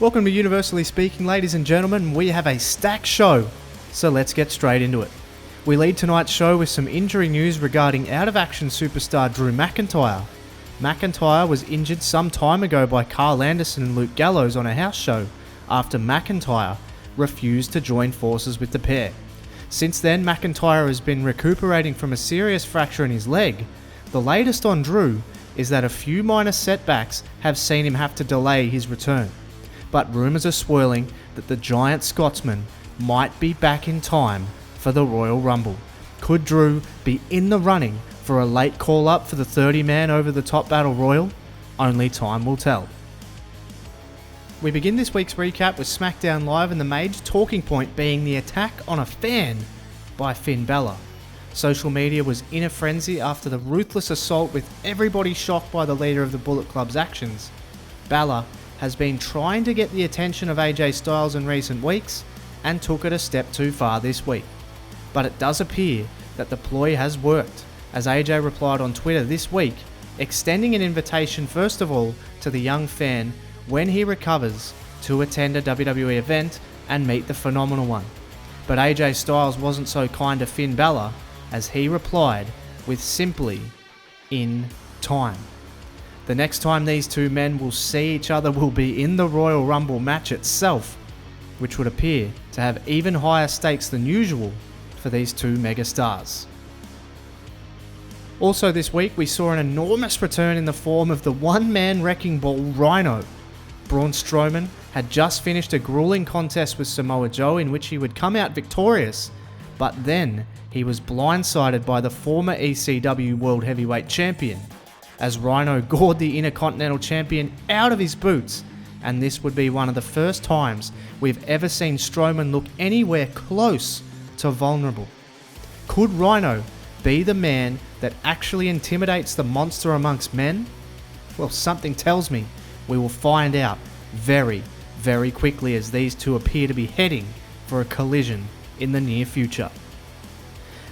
Welcome to Universally Speaking, ladies and gentlemen. We have a stacked show, so let's get straight into it. We lead tonight's show with some injury news regarding out-of-action superstar Drew McIntyre. McIntyre was injured some time ago by Carl Anderson and Luke Gallows on a house show after McIntyre refused to join forces with the pair. Since then, McIntyre has been recuperating from a serious fracture in his leg. The latest on Drew is that a few minor setbacks have seen him have to delay his return. But rumours are swirling that the giant Scotsman might be back in time for the Royal Rumble. Could Drew be in the running for a late call-up for the 30-man over-the-top Battle Royal? Only time will tell. We begin this week's recap with SmackDown Live and the major talking point being the attack on a fan by Finn Balor. Social media was in a frenzy after the ruthless assault, with everybody shocked by the leader of the Bullet Club's actions. Balor has been trying to get the attention of AJ Styles in recent weeks and took it a step too far this week. But it does appear that the ploy has worked, as AJ replied on Twitter this week, extending an invitation first of all to the young fan when he recovers to attend a WWE event and meet the Phenomenal One. But AJ Styles wasn't so kind to Finn Balor, as he replied with simply, "in time." The next time these two men will see each other will be in the Royal Rumble match itself, which would appear to have even higher stakes than usual for these two megastars. Also this week we saw an enormous return in the form of the one-man wrecking ball Rhino. Braun Strowman had just finished a grueling contest with Samoa Joe in which he would come out victorious, but then he was blindsided by the former ECW World Heavyweight Champion, as Rhino gored the Intercontinental Champion out of his boots, and this would be one of the first times we've ever seen Strowman look anywhere close to vulnerable. Could Rhino be the man that actually intimidates the monster amongst men? Well, something tells me we will find out very, very quickly, as these two appear to be heading for a collision in the near future.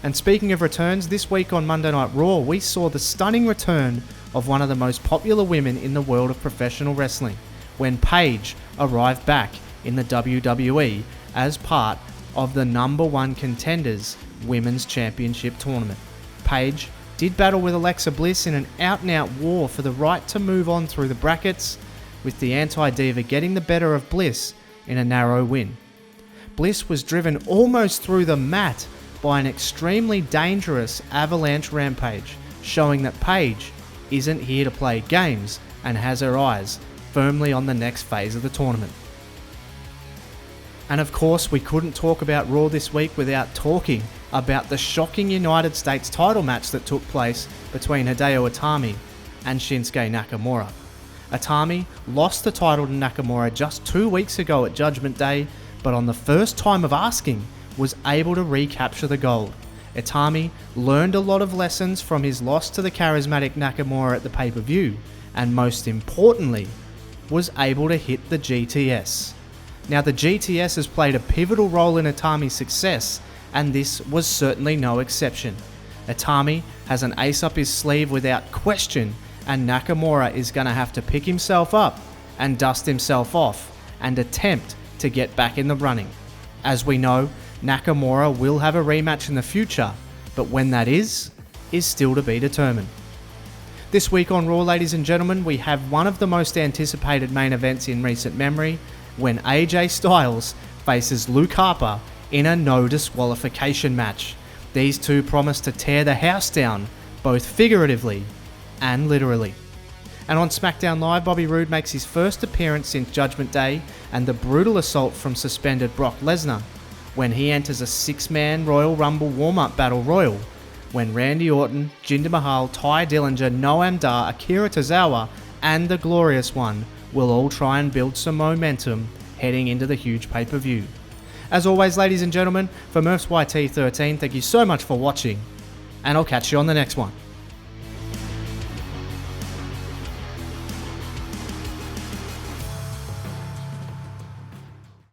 And speaking of returns, this week on Monday Night Raw, we saw the stunning return of one of the most popular women in the world of professional wrestling, when Paige arrived back in the WWE as part of the #1 Contenders Women's Championship Tournament. Paige did battle with Alexa Bliss in an out-and-out war for the right to move on through the brackets, with the anti-diva getting the better of Bliss in a narrow win. Bliss was driven almost through the mat by an extremely dangerous avalanche rampage, showing that Paige isn't here to play games and has her eyes firmly on the next phase of the tournament. And of course, we couldn't talk about Raw this week without talking about the shocking United States title match that took place between Hideo Itami and Shinsuke Nakamura. Itami lost the title to Nakamura just 2 weeks ago at Judgment Day, but on the first time of asking, was able to recapture the gold. Itami learned a lot of lessons from his loss to the charismatic Nakamura at the pay-per-view, and most importantly, was able to hit the GTS. Now, the GTS has played a pivotal role in Itami's success, and this was certainly no exception. Itami has an ace up his sleeve without question, and Nakamura is going to have to pick himself up and dust himself off and attempt to get back in the running. As we know, Nakamura will have a rematch in the future, but when that is still to be determined. This week on Raw, ladies and gentlemen, we have one of the most anticipated main events in recent memory, when AJ Styles faces Luke Harper in a no disqualification match. These two promise to tear the house down, both figuratively and literally. And on SmackDown Live, Bobby Roode makes his first appearance since Judgment Day and the brutal assault from suspended Brock Lesnar, when he enters a 6-man Royal Rumble warm-up battle royal, when Randy Orton, Jinder Mahal, Ty Dillinger, Noam Dar, Akira Tozawa, and the Glorious One will all try and build some momentum heading into the huge pay-per-view. As always, ladies and gentlemen, for Murph's YT13, thank you so much for watching, and I'll catch you on the next one.